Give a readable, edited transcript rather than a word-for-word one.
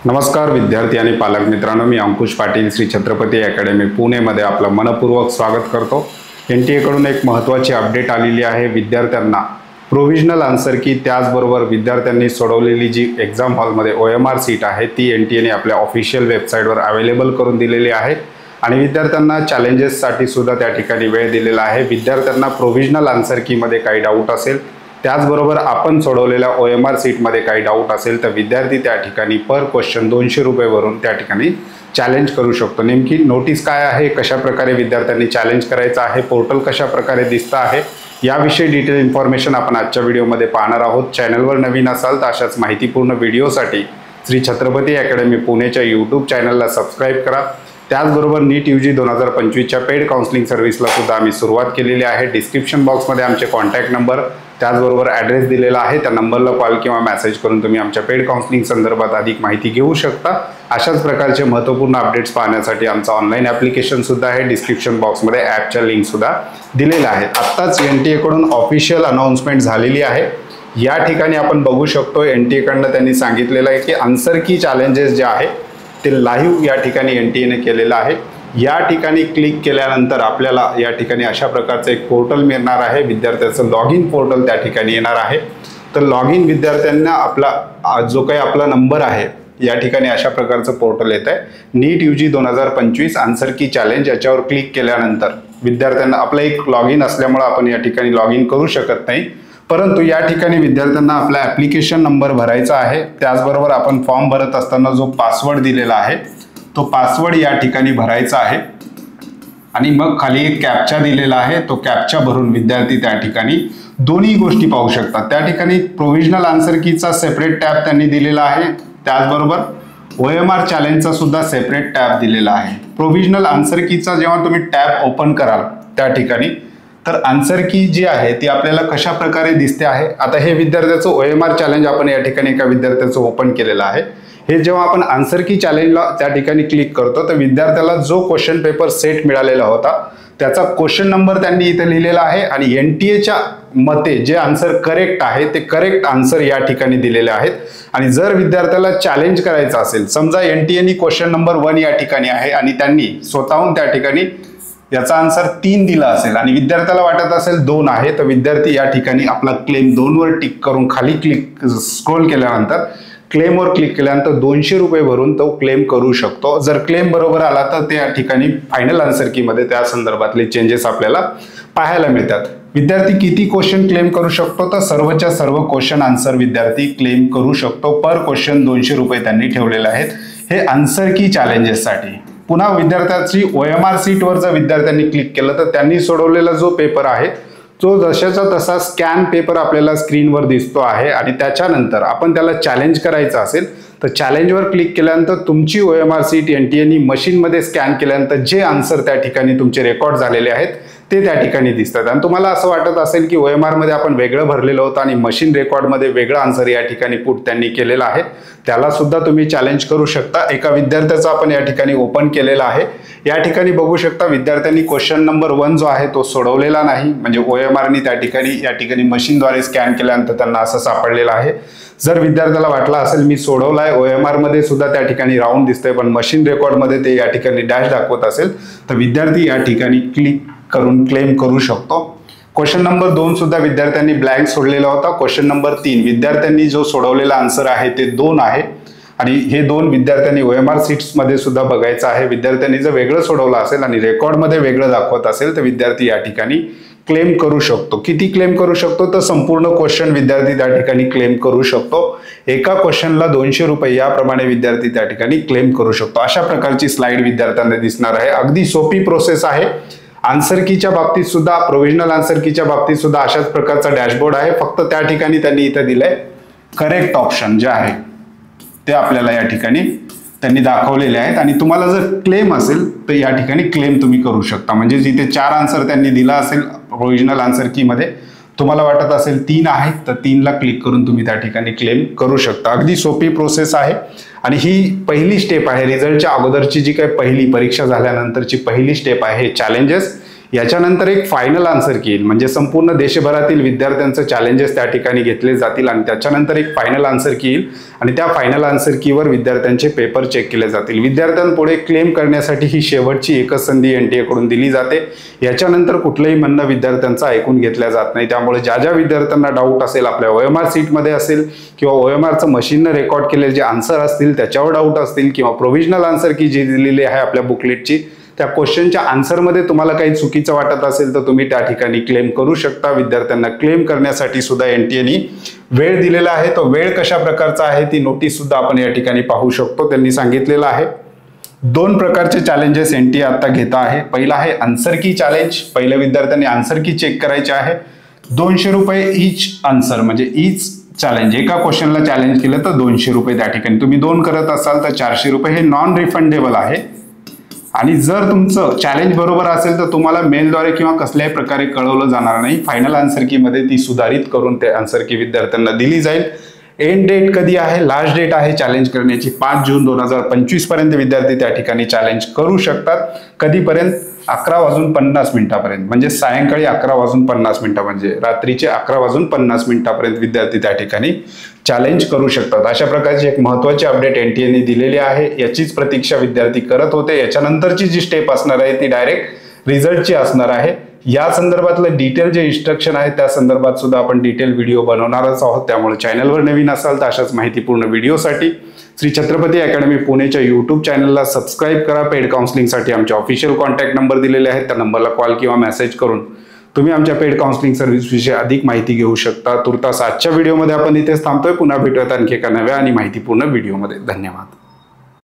नमस्कार विद्यार्थी आणि पालक मित्रांनो, मी अंकुश पाटील श्री छत्रपती अकॅडमी पुणेमध्ये आपलं मनपूर्वक स्वागत करतो। NTA कडून एक महत्त्वाची अपडेट आलेली आहे। विद्यार्थ्यांना प्रोव्हिजनल आन्सर की त्याचबरोबर विद्यार्थ्यांनी सोडवलेली जी एक्झाम हॉलमध्ये OMR सीट आहे ती NTA ने आपल्या ऑफिशियल वेबसाईटवर अवेलेबल करून दिलेली आहे आणि विद्यार्थ्यांना चॅलेंजेससाठी सुद्धा त्या ठिकाणी वेळ दिलेला आहे। विद्यार्थ्यांना प्रोव्हिजनल आन्सर कीमध्ये काही डाऊट असेल, त्याचबरोबर आपण सोडवलेल्या OMR सीटमध्ये काही डाऊट असेल तर विद्यार्थी त्या ठिकाणी पर क्वेश्चन 200 रुपये भरून त्या ठिकाणी चॅलेंज करू शकतो। नेमकी नोटीस काय आहे, कशा प्रकारे विद्यार्थ्यांनी चॅलेंज करायचं आहे, पोर्टल कशा प्रकारे दिसतं आहे, याविषयी डिटेल इन्फॉर्मेशन आपण आजच्या व्हिडिओमध्ये पाहणार आहोत। चॅनलवर नवीन असाल तर अशाच माहितीपूर्ण व्हिडिओसाठी श्री छत्रपती अकॅडमी पुणेच्या यूट्यूब चॅनलला सबस्क्राईब करा। त्याचबरोबर नीट UG 2025च्या पेड काउन्सिलिंग सर्व्हिसला सुद्धा आम्ही सुरुवात केलेली आहे। डिस्क्रिप्शन बॉक्समध्ये आमचे कॉन्टॅक्ट नंबर त्याचबरोबर ॲड्रेस दिलेला आहे, त्या नंबरला कॉल किंवा मेसेज करून तुम्ही आमच्या पेड काउन्सिलिंग संदर्भात अधिक माहिती घेऊ शकता। अशाच प्रकारचे महत्त्वपूर्ण अपडेट्स पाहण्यासाठी आमचा ऑनलाईन ॲप्लिकेशन सुद्धा आहे। डिस्क्रिप्शन बॉक्समध्ये ॲपच्या लिंक सुद्धा दिलेल्या आहेत। आत्ताच NTA कडून ऑफिशियल अनाउन्समेंट झालेली आहे। या ठिकाणी आपण बघू शकतो NTA कडनं त्यांनी सांगितलेलं आहे की आन्सर की चॅलेंजेस जे आहे ते लाईव्ह या ठिकाणी NTA ने केलेलं आहे। या ठिकाणी क्लिक केल्यानंतर आपल्याला या ठिकाणी अशा प्रकारचं एक पोर्टल मिळणार आहे। विद्यार्थ्याचं लॉग इन पोर्टल त्या ठिकाणी येणार आहे। तर लॉग इन विद्यार्थ्यांना आपला जो काही आपला नंबर आहे या ठिकाणी अशा प्रकारचं पोर्टल येत आहे। नीट UG 2025 आन्सर की चॅलेंज याच्यावर क्लिक केल्यानंतर विद्यार्थ्यांना आपलं एक लॉग इन असल्यामुळे आपण या ठिकाणी लॉग इन करू शकत नाही, परंतु या ठिकाणी विद्यार्थ्यांना आपला ॲप्लिकेशन नंबर भरायचा आहे। त्याचबरोबर आपण फॉर्म भरत असताना जो पासवर्ड दिलेला आहे तो पासवर्ड या ठिकाणी भरायचा आहे आणि मग खाली एक कॅप्चा दिलेला आहे, तो कॅप्चा भरून विद्यार्थी त्या ठिकाणी दोन्ही गोष्टी पाहू शकतात। त्या ठिकाणी प्रोव्हिजनल आन्सर कीचा सेपरेट टॅब त्यांनी दिलेला आहे, त्याचबरोबर OMR चॅलेंजचा सुद्धा सेपरेट टॅब दिलेला आहे। प्रोव्हिजनल आन्सर कीचा जेव्हा तुम्ही टॅब ओपन कराल त्या ठिकाणी तर आन्सर की जी आहे ती आपल्याला कशा प्रकारे दिसते आहे। आता हे विद्यार्थ्याचं OMR चॅलेंज आपण या ठिकाणी एका विद्यार्थ्याचं ओपन केलेलं आहे। हे जेव्हा आपण आन्सर की चॅलेंजला त्या ठिकाणी क्लिक करतो तर विद्यार्थ्याला जो क्वेश्चन पेपर सेट मिळालेला होता त्याचा क्वेश्चन नंबर त्यांनी इथे लिहिलेला आहे आणि NTAच्या मते जे आन्सर करेक्ट आहे ते करेक्ट आन्सर या ठिकाणी दिलेले आहेत। आणि जर विद्यार्थ्याला चॅलेंज करायचं असेल, समजा NTA क्वेश्चन नंबर 1 या ठिकाणी आहे आणि त्यांनी स्वतःहून त्या ठिकाणी याचा आन्सर 3 दिला असेल आणि विद्यार्थ्याला वाटत असेल 2 आहे, तर विद्यार्थी या ठिकाणी आपला क्लेम 2 वर टिक करून खाली क्लिक स्क्रोल केल्यानंतर क्लेमवर क्लिक केल्यानंतर 200 रुपये भरून तो क्लेम करू शकतो। जर क्लेम बरोबर आला तर त्या ठिकाणी फायनल आन्सर कीमध्ये त्या संदर्भातले चेंजेस आपल्याला पाहायला मिळतात। विद्यार्थी किती क्वेश्चन क्लेम करू शकतो तर सर्वच्या सर्व क्वेश्चन आन्सर विद्यार्थी क्लेम करू शकतो। पर क्वेश्चन 200 रुपये त्यांनी ठेवलेले आहेत हे आन्सर की चॅलेंजेससाठी। पुन्हा विद्यार्थ्याची OMR सीटवर जर विद्यार्थ्यांनी क्लिक केलं तर त्यांनी सोडवलेला जो पेपर आहे तो जशाचा तसा स्कॅन पेपर आपल्याला स्क्रीनवर दिसतो आहे आणि त्याच्यानंतर आपण त्याला चॅलेंज करायचं असेल तर चॅलेंजवर क्लिक केल्यानंतर तुमची OMR सीट NTA नी मशीनमध्ये स्कॅन केल्यानंतर जे आन्सर त्या ठिकाणी तुमचे रेकॉर्ड झालेले आहेत ते त्या ठिकाणी दिसतात। आणि तुम्हाला असं वाटत असेल की OMR मध्ये आपण वेगळं भरलेलं होतं आणि मशीन रेकॉर्डमध्ये वेगळं आन्सर या ठिकाणी पुट त्यांनी केलेलं आहे, त्याला सुद्धा तुम्ही चॅलेंज करू शकता। एका विद्यार्थ्याचा आपण या ठिकाणी ओपन केलेला आहे। या ठिकाणी बघू शकता विद्यार्थ्यांनी क्वेश्चन नंबर 1 जो आहे तो सोडवलेला नाही, म्हणजे OMR नी त्या ठिकाणी या ठिकाणी मशीनद्वारे स्कॅन केल्यानंतर त्यांना असं सापडलेलं आहे। जर विद्यार्थ्याला वाटलं असेल मी सोडवलाय, OMR मध्ये सुद्धा त्या ठिकाणी राऊंड दिसतंय पण मशीन रेकॉर्डमध्ये ते या ठिकाणी डॅश दाखवत असेल तर विद्यार्थी या ठिकाणी क्लिक करून क्लेम करू शकतो। क्वेश्चन नंबर 2 सुद्धा विद्यार्थ्यांनी ब्लँक सोडलेला होता। क्वेश्चन नंबर 3 विद्यार्थ्यांनी जो सोडवलेला आन्सर आहे ते 2 आहे आणि हे 2 विद्यार्थ्यांनी OMR सीट्स मध्ये सुद्धा बघायचं आहे। विद्यार्थ्यांनी जर वेगळं सोडवलं असेल आणि रेकॉर्डमध्ये वेगळं दाखवत असेल तर विद्यार्थी या ठिकाणी क्लेम करू शकतो। किती क्लेम करू शकतो तर संपूर्ण क्वेश्चन विद्यार्थी त्या ठिकाणी क्लेम करू शकतो। एका क्वेश्चनला 200 रुपये याप्रमाणे विद्यार्थी त्या ठिकाणी क्लेम करू शकतो। अशा प्रकारची स्लाइड विद्यार्थ्यांना दिसणार आहे। अगदी सोपी प्रोसेस आहे। आन्सर कीच्या बाबतीत सुद्धा प्रोव्हिजनल आन्सर कीच्या बाबतीत सुद्धा अशाच प्रकारचा डॅशबोर्ड आहे, फक्त त्या ठिकाणी त्यांनी इथे दिलंय करेक्ट ऑप्शन जे आहे ते आपल्याला या ठिकाणी त्यांनी दाखवलेले आहेत। आणि तुम्हाला जर क्लेम असेल तर या ठिकाणी क्लेम तुम्ही करू शकता, म्हणजे जिथे 4 आन्सर त्यांनी दिला असेल प्रोव्हिजनल आन्सर की मध्ये तुम्हाला वाटत असेल 3 आहेत तर 3 ला क्लिक करून तुम्ही त्या ठिकाणी क्लेम करू शकता। अगदी सोपी प्रोसेस आहे आणि ही पहिली स्टेप आहे। रिझल्टच्या अगोदरची जी काही पहिली परीक्षा झाल्यानंतरची पहिली स्टेप आहे चॅलेंजेस। याच्यानंतर एक फायनल आन्सर की येईल, म्हणजे संपूर्ण देशभरातील विद्यार्थ्यांचं चॅलेंजेस त्या ठिकाणी घेतले जातील आणि त्याच्यानंतर एक फायनल आन्सर की येईल आणि त्या फायनल आन्सर कीवर विद्यार्थ्यांचे पेपर चेक केले जातील. विद्यार्थ्यांपुढे क्लेम करण्यासाठी ही शेवटची एकच संधी NTA कडून दिली जाते. याच्यानंतर कुठलंही म्हणणं विद्यार्थ्यांचं ऐकून घेतलं जात नाही. त्यामुळे ज्या ज्या विद्यार्थ्यांना डाऊट असेल, आपल्या OMR सीटमध्ये असेल किंवा OMRचं मशीननं रेकॉर्ड केलेले जे आन्सर असतील त्याच्यावर डाऊट असतील किंवा प्रोव्हिजनल आन्सर की जी दिलेली आहे आपल्या बुकलेटची त्या क्वेश्चनच्या आन्सरमध्ये तुम्हाला काही चुकीचं वाटत असेल तर तुम्ही त्या ठिकाणी क्लेम करू शकता. विद्यार्थ्यांना क्लेम करण्यासाठी सुद्धा NTA वेळ दिलेला आहे. तो वेळ कशा प्रकारचा आहे ती नोटीस सुद्धा आपण या ठिकाणी पाहू शकतो. त्यांनी सांगितलेलं आहे 2 प्रकारचे चॅलेंजेस NTA आता घेत आहे. पहिला आहे आन्सर की चॅलेंज. पहिल्या विद्यार्थ्यांनी आन्सर की चेक करायचे आहे. 200 रुपये ईच आन्सर, म्हणजे ईच चॅलेंज, एका क्वेश्चनला चॅलेंज केलं तर 200 रुपये त्या ठिकाणी. तुम्ही 2 करत असाल तर 400 रुपये. हे नॉन रिफंडेबल आहे आणि जर तुमचं चॅलेंज बरोबर असेल तर तुम्हाला मेलद्वारे किंवा कसल्याही प्रकारे कळवलं जाणार नाही. फायनल आन्सर की मध्ये ती सुधारित करून ते आन्सर की विद्यार्थ्यांना दिली जाईल. एंड डेट कधी आहे, लास्ट डेट आहे चॅलेंज करण्याची 5 जून 2025 पर्यंत विद्यार्थी त्या ठिकाणी चॅलेंज करू शकतात. कधीपर्यंत? 11:50 पर्यंत, म्हणजे सायंकाळी 11:50, म्हणजे रात्रीचे 11:50 पर्यंत विद्यार्थी त्या ठिकाणी चॅलेंज करू शकतात. अशा प्रकारची एक महत्त्वाची अपडेट NTA ने दिलेली आहे. याचीच प्रतीक्षा विद्यार्थी करत होते. याच्यानंतरची जी स्टेप असणार आहे ती डायरेक्ट रिझल्टची असणार आहे. या संदर्भातलं डिटेल जे इन्स्ट्रक्शन आहे त्या संदर्भात सुद्धा आपण डिटेल व्हिडिओ बनवणारच आहोत. त्यामुळे चॅनलवर नवीन असाल तर अशाच माहितीपूर्ण व्हिडिओसाठी श्री छत्रपती अकॅडमी पुणेच्या YouTube चॅनलला सबस्क्राईब करा. पेड काउन्सिलिंगसाठी आमचे ऑफिशियल कॉन्टॅक्ट नंबर दिलेले आहेत, त्या नंबरला कॉल किंवा मेसेज करून तुम्ही आमच्या पेड काउन्सिलिंग सर्व्हिस विषयी अधिक माहिती घेऊ शकता. तुर्तास आजच्या व्हिडिओमध्ये आपण इथेच थांबतोय. पुन्हा भेटूयात आणखी एका नव्या आणि माहितीपूर्ण व्हिडिओमध्ये. धन्यवाद.